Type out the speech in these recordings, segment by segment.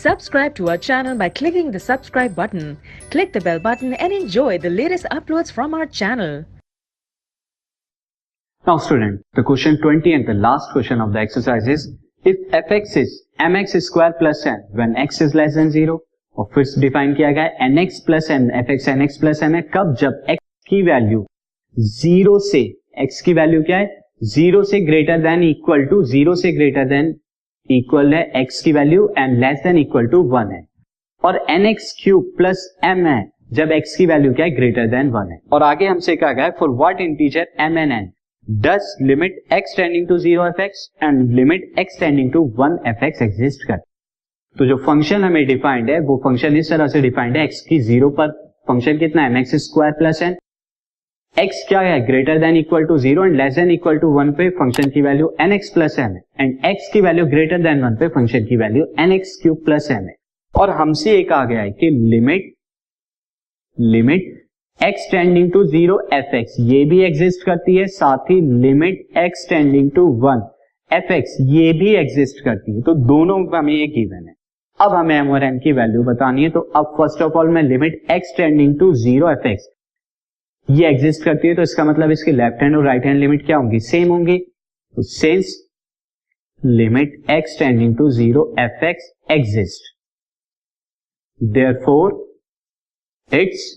Subscribe to our channel by clicking the subscribe button. Click the bell button and enjoy the latest uploads from our channel. Now student, the question 20 and the last question of the exercise is if fx is mx square plus n when x is less than 0 और फिर define किया गया है nx plus n fx nx plus n है कब जब x की value 0 से x की वैल्यू क्या है 0 से ग्रेटर देन इक्वल टू 0 से ग्रेटर देन इक्वल है x की value and less than equal to 1 है और nx क्यूब प्लस m है जब x की वैल्यू क्या है ग्रेटर देन 1 है और आगे हमसे कहा गया है for what integer m and n does limit x tending to 0 fx and limit x tending to 1 fx exist कर। तो जो फंक्शन हमें डिफाइंड है वो फंक्शन इस तरह से डिफाइंड है x की 0 पर फंक्शन कितना है mx square plus n, x क्या है greater than equal to 0 and less than equal to 1 पे फंक्शन की वैल्यू nx प्लस m है एंड x की वैल्यू ग्रेटर देन 1 पे फंक्शन की value nx cube plus m है और हमसे एक आ गया है कि limit x tending to 0 fx ये भी एग्जिस्ट करती है, साथ ही limit x tending to 1 fx ये भी एग्जिस्ट करती है। तो दोनों हमें ये गिवन है। अब हमें m और n की वैल्यू बतानी है। तो अब फर्स्ट ऑफ ऑल मैं limit x tending to 0 fx ये एग्जिस्ट करती है तो इसका मतलब इसकी लेफ्ट हैंड और राइट हैंड लिमिट क्या होंगी सेम होंगी। तो since limit x tending to 0 fx exist therefore it's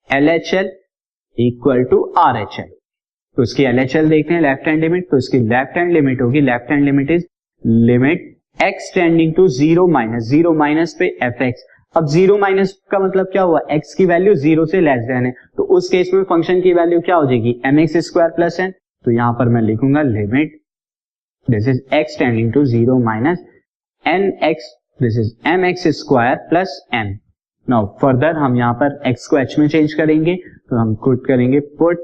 LHL equal to RHL। तो इसकी LHL देखते हैं लेफ्ट हैंड लिमिट। तो इसकी लेफ्ट हैंड लिमिट होगी left hand limit is limit x tending to 0 minus पे fx। अब 0 माइनस का मतलब क्या हुआ x की वैल्यू 0 से लेस देन है तो उस केस में फंक्शन की वैल्यू क्या हो जाएगी mx स्क्वायर प्लस n। तो यहां पर मैं लिखूंगा limit this is x tending to 0 minus nx this is mx square plus n। Now further हम यहां पर x को h में चेंज करेंगे तो हम पुट करेंगे put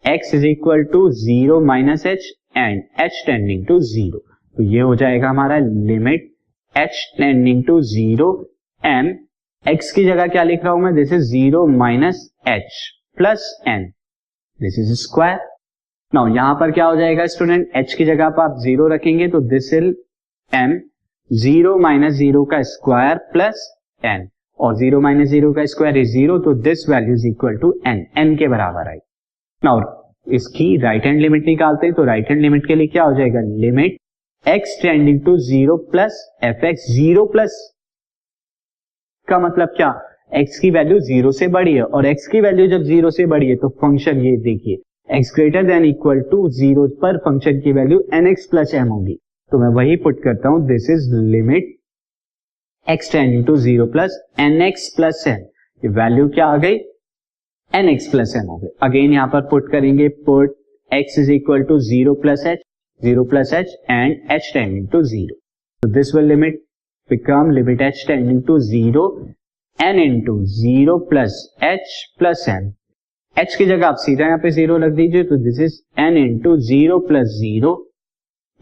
x is equal to 0 minus h and h tending to 0। तो ये हो जाएगा हमारा limit h tending to 0 m x की जगह क्या लिख रहा हूं मैं this is 0 minus h plus n this is square. Now यहां पर क्या हो जाएगा स्टूडेंट h की जगह पर आप 0 रखेंगे तो दिस इज m 0 माइनस 0 का स्क्वायर प्लस n और 0 माइनस 0 का स्क्वायर इज 0 तो this value is equal to n के बराबर है। नाउ इसकी राइट हैंड लिमिट निकालते हैं तो राइट हैंड लिमिट के लिए क्या हो जाएगा limit x tending to 0 plus fx 0 plus का मतलब क्या x की वैल्यू 0 से बड़ी है और x की वैल्यू जब 0 से बड़ी है तो फंक्शन ये देखिए x greater than equal to 0 पर फंक्शन की वैल्यू nx प्लस m होगी। तो मैं वही पुट करता हूं this is limit x tending to 0 plus nx plus m। ये वैल्यू क्या आ गई nx प्लस m हो गई। अगेन यहां पर पुट करेंगे put x is equal to 0 plus h and h tending to 0। तो this will limit become limit h tending to 0 n into 0 plus h plus m। h की जगह आप सीधा यहां पे 0 रख दीजिए तो this is n into 0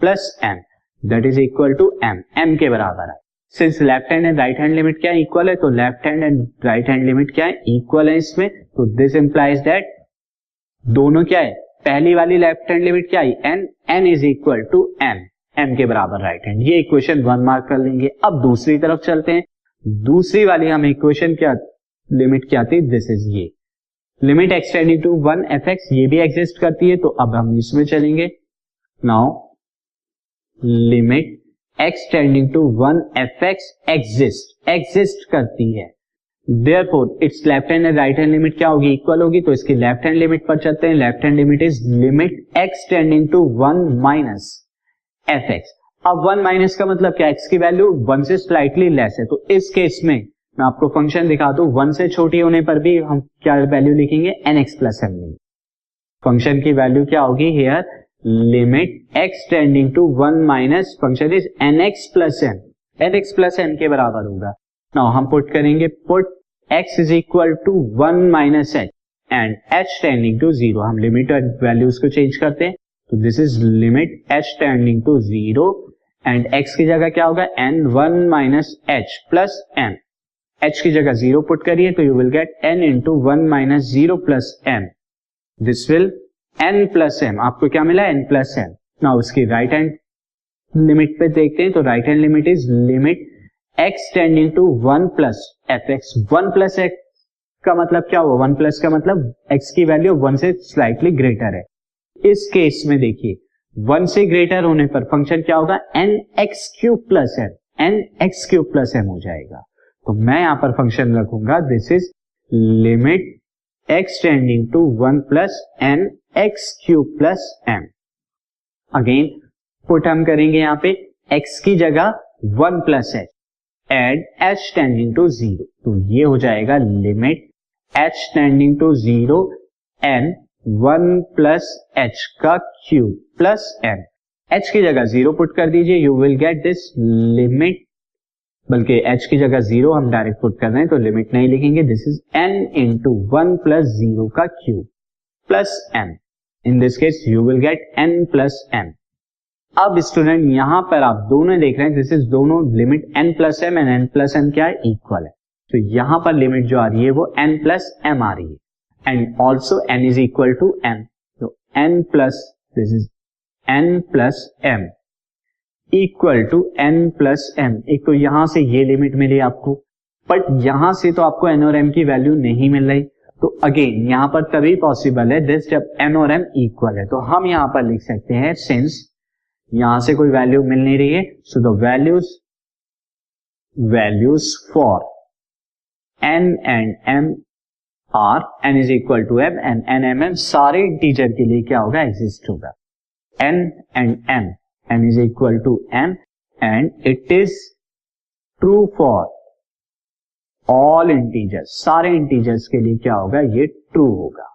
plus m that is equal to m के बराबर है। Since left hand and right hand limit क्या इक्वल है तो left hand and right hand limit क्या है इक्वल है इसमें। तो दिस इंप्लाइज दैट दोनों क्या है पहली वाली लेफ्ट हैंड लिमिट क्या है n is equal to m के बराबर राइट हैंड। ये इक्वेशन 1 मार्क कर लेंगे। अब दूसरी तरफ चलते हैं। दूसरी वाली हम इक्वेशन क्या लिमिट क्या थी दिस इज ये limit x tending to 1 fx ये भी एग्जिस्ट करती है। तो अब हम इसमें चलेंगे। Now limit x tending to 1 fx exist करती है therefore it's left hand and right hand limit क्या होगी इक्वल होगी। तो इसकी लेफ्ट हैंड लिमिट पर चलते हैं। Left hand limit is limit x tending to 1 minus fx। अब 1 माइनस का मतलब क्या x की वैल्यू 1 से स्लाइटली लेस है तो इस केस में मैं आपको फंक्शन दिखा दूं 1 से छोटी होने पर भी हम क्या वैल्यू लिखेंगे nx प्लस m। फंक्शन की वैल्यू क्या होगी here limit x tending to 1 minus function is nx plus m के बराबर होगा। नाउ हम पुट करेंगे put x is equal to 1 minus h and h tending to 0। हम लिमिट और वैल्यूज को चेंज करते हैं तो this is limit h tending to 0 and x की जगह क्या होगा n 1 minus h plus m। h की जगह 0 पुट करिए तो you will get n into 1 minus 0 plus m this will n plus m। आपको क्या मिला n प्लस m। नाउ उसकी राइट हैंड लिमिट पे देखते हैं तो right hand limit is limit x tending to 1 plus F x, 1 plus x का मतलब क्या हुआ, 1 प्लस का मतलब x की वैल्यू 1 से स्लाइटली ग्रेटर है। इस केस में देखिए 1 से ग्रेटर होने पर फंक्शन क्या होगा, n x cube plus m, n x cube plus m हो जाएगा। तो मैं यहां पर फंक्शन रखूंगा this is limit x tending to 1 plus n x cube plus m. Again put हम करेंगे यहां पे x की जगह 1 plus h and h tending to 0, तो ये हो जाएगा limit h tending to 0 n 1 plus h का क्यूब प्लस एम। h की जगह 0 पुट कर दीजिए, you will get this limit, बल्कि h की जगह 0 हम डायरेक्ट पुट कर रहे हैं तो लिमिट नहीं लिखेंगे, this is n into 1 plus 0 का cube plus m। In this case you will get n plus m। अब स्टूडेंट यहां पर आप दोनों देख रहे हैं, दिस इज दोनों limit n plus m and n plus m क्या है, इक्वल है। तो यहां पर लिमिट जो आ रही है वो n प्लस m आ रही है and also n is equal to m, तो n plus this is n plus m equal to n plus m। एक तो यहां से ये लिमिट मिली आपको, बट यहां से तो आपको n और m की वैल्यू नहीं मिल रही, तो अगेन यहां पर तभी पॉसिबल है दिस जब n और m इक्वल है। तो हम यहां पर लिख सकते हैं सिंस यहां से कोई वैल्यू मिल नहीं रही है, so the values for n and m are n is equal to m and n m m सारे इंटीजर के लिए क्या होगा, एग्जिस्ट होगा। n and m, n is equal to m and it is true for all integers, सारे integers के लिए क्या होगा, ये ट्रू होगा।